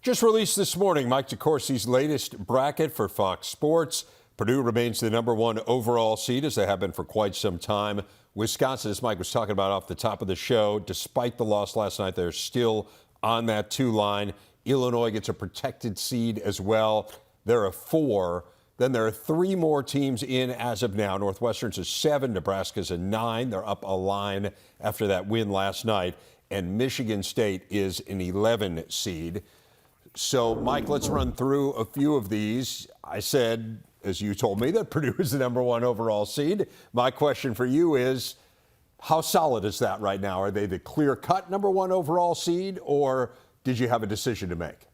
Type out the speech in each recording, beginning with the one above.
Just released this morning, Mike DeCourcy's latest bracket for Fox Sports. Purdue remains the #1 overall seed, as they have been for quite some time. Wisconsin, as Mike was talking about off the top of the show, despite the loss last night, they're still on that 2 line. Illinois gets a protected seed as well. They're a 4. Then there are 3 more teams in as of now. Northwestern's a 7, Nebraska's a 9. They're up a line after that win last night. And Michigan State is an 11 seed. So, Mike, let's run through a few of these. I said, as you told me, that Purdue is the #1 overall seed. My question for you is, how solid is that right now? Are they the clear-cut #1 overall seed, or did you have a decision to make?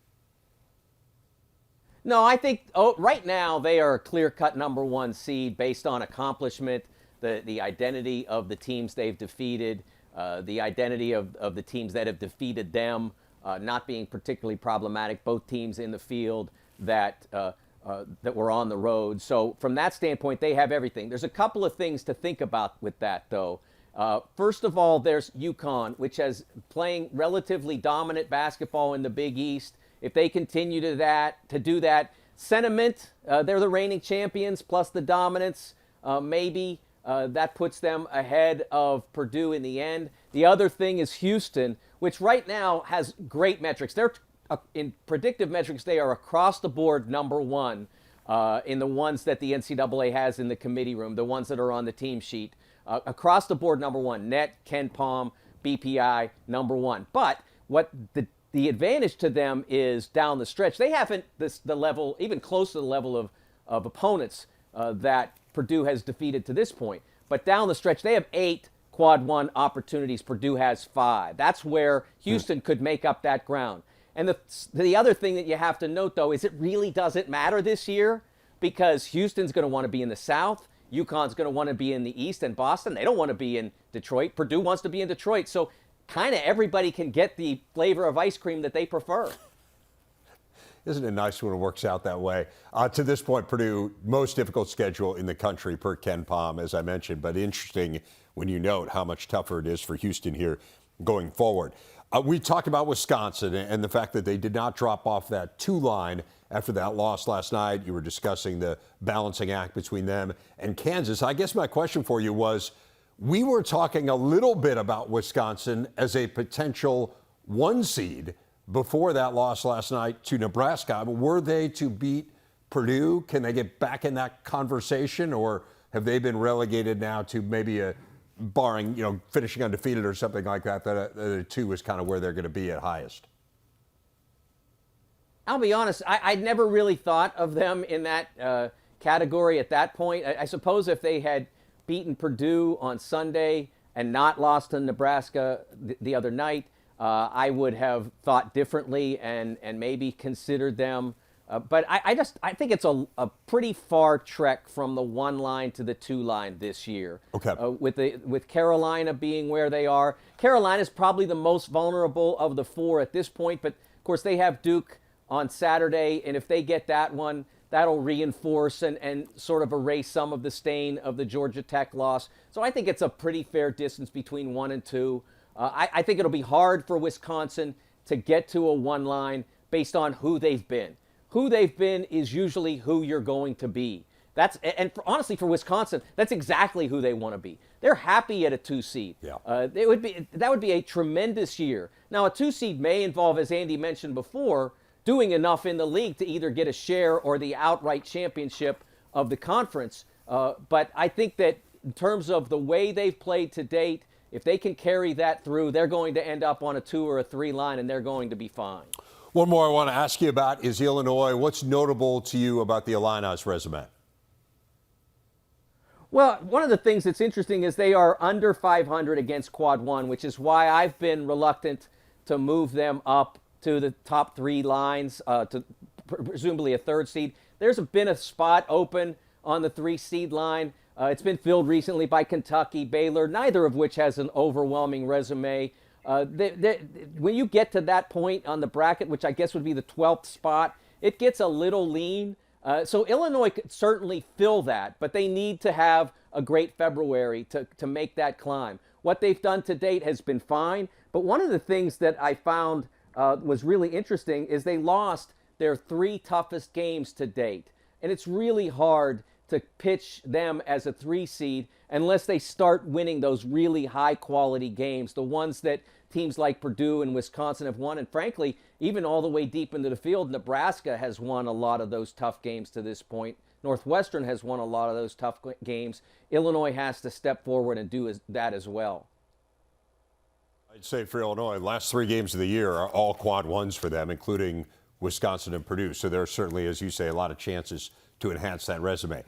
No, I think right now they are a clear-cut #1 seed based on accomplishment, the identity of the teams they've defeated, the identity of the teams that have defeated them, not being particularly problematic, both teams in the field that were on the road. So from that standpoint, they have everything. There's a couple of things to think about with that, though. First of all, there's UConn, which has playing relatively dominant basketball in the Big East. If they continue to do that, sentiment, they're the reigning champions, plus the dominance, maybe that puts them ahead of Purdue in the end. The other thing is Houston, which right now has great metrics. They're in predictive metrics, they are across the board #1 in the ones that the NCAA has in the committee room, the ones that are on the team sheet. Across the board #1, net, Ken Palm, BPI, #1. But what the advantage to them is down the stretch. They haven't the level, even close to the level of opponents that Purdue has defeated to this point. But down the stretch, they have 8 quad 1 opportunities. Purdue has 5. That's where Houston could make up that ground. And the other thing that you have to note, though, is it really doesn't matter this year, because Houston's going to want to be in the South. UConn's going to want to be in the East and Boston. They don't want to be in Detroit. Purdue wants to be in Detroit. So kind of everybody can get the flavor of ice cream that they prefer. Isn't it nice when it works out that way? To this point, Purdue, most difficult schedule in the country per Ken Palm, as I mentioned, but interesting when you note how much tougher it is for Houston here going forward. We talked about Wisconsin and the fact that they did not drop off that 2 line after that loss last night. You were discussing the balancing act between them and Kansas. I guess my question for you was, we were talking a little bit about Wisconsin as a potential 1 seed before that loss last night to Nebraska. Were they to beat Purdue? Can they get back in that conversation, or have they been relegated now to maybe barring, finishing undefeated or something like that, that a 2 is kind of where they're going to be at highest? I'll be honest, I'd never really thought of them in that category at that point. I suppose if they had beaten Purdue on Sunday and not lost to Nebraska the other night, I would have thought differently and maybe considered them. But I think it's a pretty far trek from the 1 line to the 2 line this year. Okay. With Carolina being where they are, Carolina's probably the most vulnerable of the 4 at this point. But of course, they have Duke on Saturday, and if they get that one, that'll reinforce and sort of erase some of the stain of the Georgia Tech loss. So I think it's a pretty fair distance between 1 and 2. I think it'll be hard for Wisconsin to get to a 1 line based on who they've been. Who they've been is usually who you're going to be. Honestly, for Wisconsin, that's exactly who they want to be. They're happy at a 2 seed. Yeah. That would be a tremendous year. Now, a 2 seed may involve, as Andy mentioned before, doing enough in the league to either get a share or the outright championship of the conference. But I think that in terms of the way they've played to date, if they can carry that through, they're going to end up on a 2 or a 3 line, and they're going to be fine. One more I want to ask you about is Illinois. What's notable to you about the Illini's resume? Well, one of the things that's interesting is they are under 500 against quad 1, which is why I've been reluctant to move them up to the top 3 lines, to presumably a 3rd seed. There's been a spot open on the 3 seed line. It's been filled recently by Kentucky, Baylor, neither of which has an overwhelming resume. When you get to that point on the bracket, which I guess would be the 12th spot, it gets a little lean. So Illinois could certainly fill that, but they need to have a great February to make that climb. What they've done to date has been fine, but one of the things that I found was really interesting is they lost their 3 toughest games to date. And it's really hard to pitch them as a 3 seed unless they start winning those really high-quality games, the ones that teams like Purdue and Wisconsin have won. And frankly, even all the way deep into the field, Nebraska has won a lot of those tough games to this point. Northwestern has won a lot of those tough games. Illinois has to step forward and do that as well. I'd say for Illinois, last 3 games of the year are all quad ones for them, including Wisconsin and Purdue. So there are certainly, as you say, a lot of chances to enhance that resume.